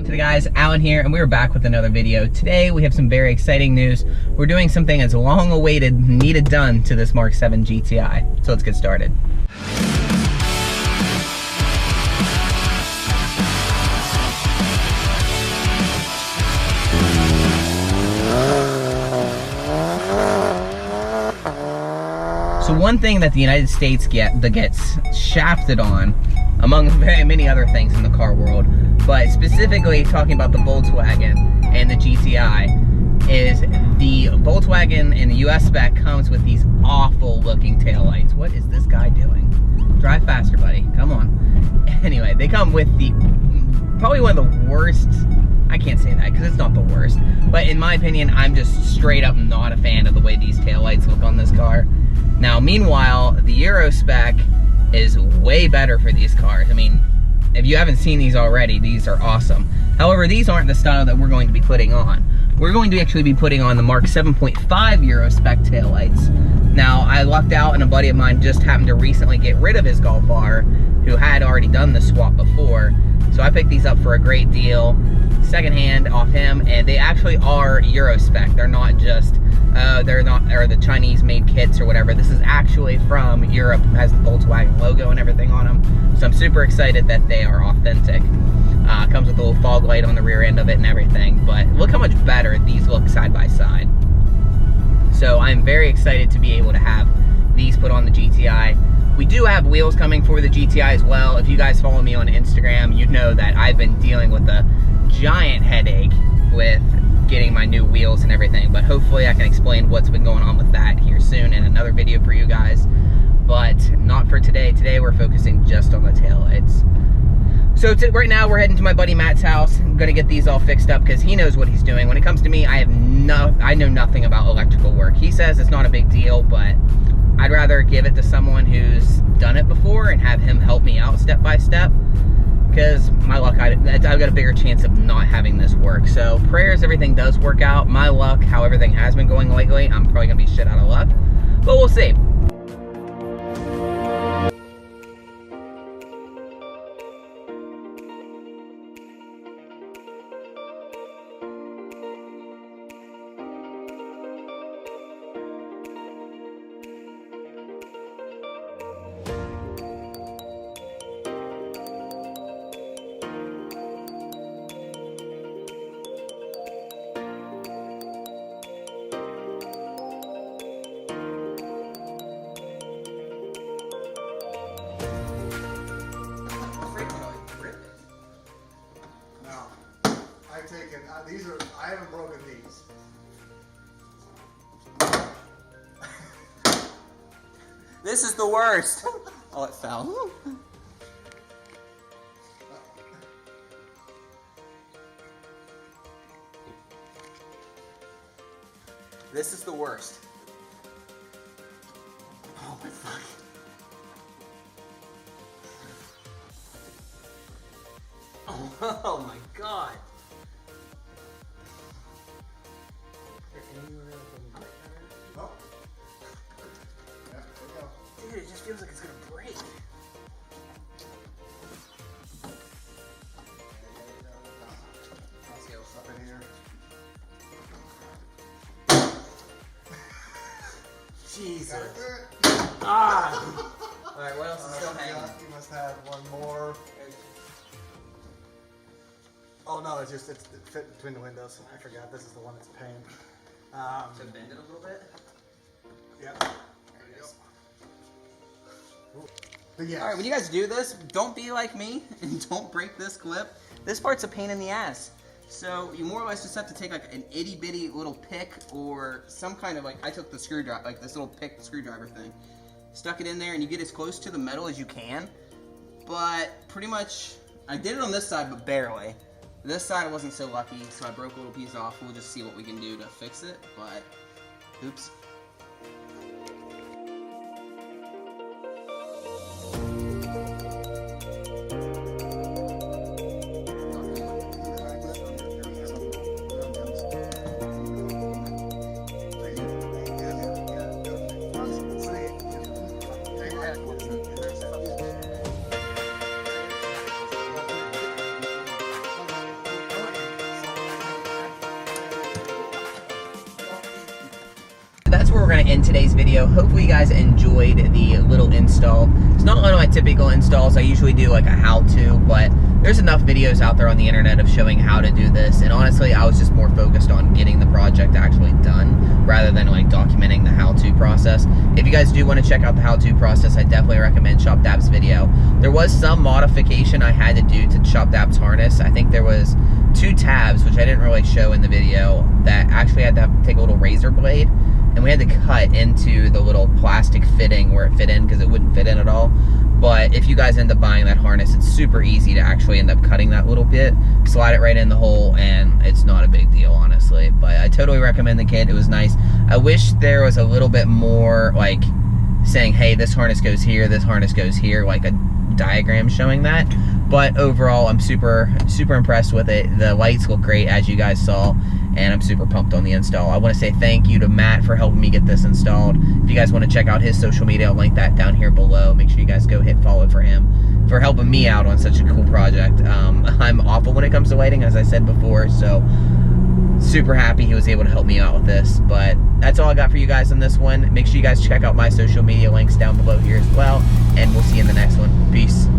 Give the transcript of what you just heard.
to the guys, Alan here, and we're back with another video. Today we have some very exciting news. We're doing something that's long awaited, needed done to this Mark 7 GTI. So let's get started. So one thing that the United States gets shafted on, among very many other things in the car world, but specifically talking about the Volkswagen and the GTI, is the Volkswagen in the US spec comes with these awful looking taillights. What is this guy doing? Drive faster, buddy. Come on. Anyway, they come with the probably one of the worst. I can't say that because it's not the worst, but in my opinion, I'm just straight up not a fan of the way these taillights look on this car. Now, meanwhile, the Euro spec is way better for these cars. I mean, if you haven't seen these already, these are awesome. However, these aren't the style that we're going to be putting on. We're going to actually be putting on the Mark 7.5 Euro spec taillights. Now, I lucked out and a buddy of mine just happened to recently get rid of his Golf R, who had already done the swap before. So I picked these up for a great deal, secondhand off him, and they actually are Euro spec. They're not just or the Chinese made kits or whatever. This is actually from Europe, has the Volkswagen logo and everything on them. So I'm super excited that they are authentic. Comes with a little fog light on the rear end of it and everything, but look how much better these look side by side. So I'm very excited to be able to have these put on the GTI. We do have wheels coming for the GTI as well. If you guys follow me on Instagram, you know that I've been dealing with a giant headache with getting my new wheels and everything, but hopefully I can explain what's been going on with that here soon in another video for you guys, but not for today. Today we're focusing just on the taillights. So right now we're heading to my buddy Matt's house. I'm gonna get these all fixed up because he knows what he's doing. When it comes to me, I know nothing about electrical work. He says it's not a big deal, but I'd rather give it to someone who's done it before and have him help me out step by step, because my luck, I've got a bigger chance of not having this work. So prayers, everything does work out. My luck, how everything has been going lately, I'm probably gonna be shit out of luck, but we'll see. I haven't broken these. This is the worst. Oh, it fell. This is the worst. Oh my fuck. Oh my god. Nope. Yeah, there you go. Dude, it just feels like it's gonna break. Let's get what's up in here. Jesus. Ah! Alright, what else is still hanging? You must have one more. Oh no, it fit between the windows. I forgot, this is the one that's pinned. So bend it a little bit? Yep. There you go. But yeah. Alright, when you guys do this, don't be like me and don't break this clip. This part's a pain in the ass. So you more or less just have to take like an itty bitty little pick or some kind of like, I took the screwdriver, like this little pick screwdriver thing, stuck it in there, and you get as close to the metal as you can. But pretty much, I did it on this side, but barely. This side I wasn't so lucky, so I broke a little piece off. We'll just see what we can do to fix it, but oops. where we're going to end today's video. Hopefully you guys enjoyed the little install. It's not one of my typical installs. I usually do like a how-to, but there's enough videos out there on the internet of showing how to do this, and honestly I was just more focused on getting the project actually done rather than like documenting the how-to process. If you guys do want to check out the how-to process, I definitely recommend Shop Dab's video. There was some modification I had to do to Shop Dab's harness. I think there was 2 tabs, which I didn't really show in the video, that actually had to take a little razor blade, and we had to cut into the little plastic fitting where it fit in because it wouldn't fit in at all. But if you guys end up buying that harness, it's super easy to actually end up cutting that little bit, slide it right in the hole, and it's not a big deal, honestly. But I totally recommend the kit. It was nice. I wish there was a little bit more like saying, hey, this harness goes here, this harness goes here, like a diagram showing that. But overall, I'm super impressed with it. The lights look great, as you guys saw, and I'm super pumped on the install. I want to say thank you to Matt for helping me get this installed. If you guys want to check out his social media, I'll link that down here below. Make sure you guys go hit follow for him, for helping me out on such a cool project. I'm awful when it comes to lighting, as I said before, so super happy he was able to help me out with this. But that's all I got for you guys on this one. Make sure you guys check out my social media links down below here as well, and we'll see you in the next one. Peace.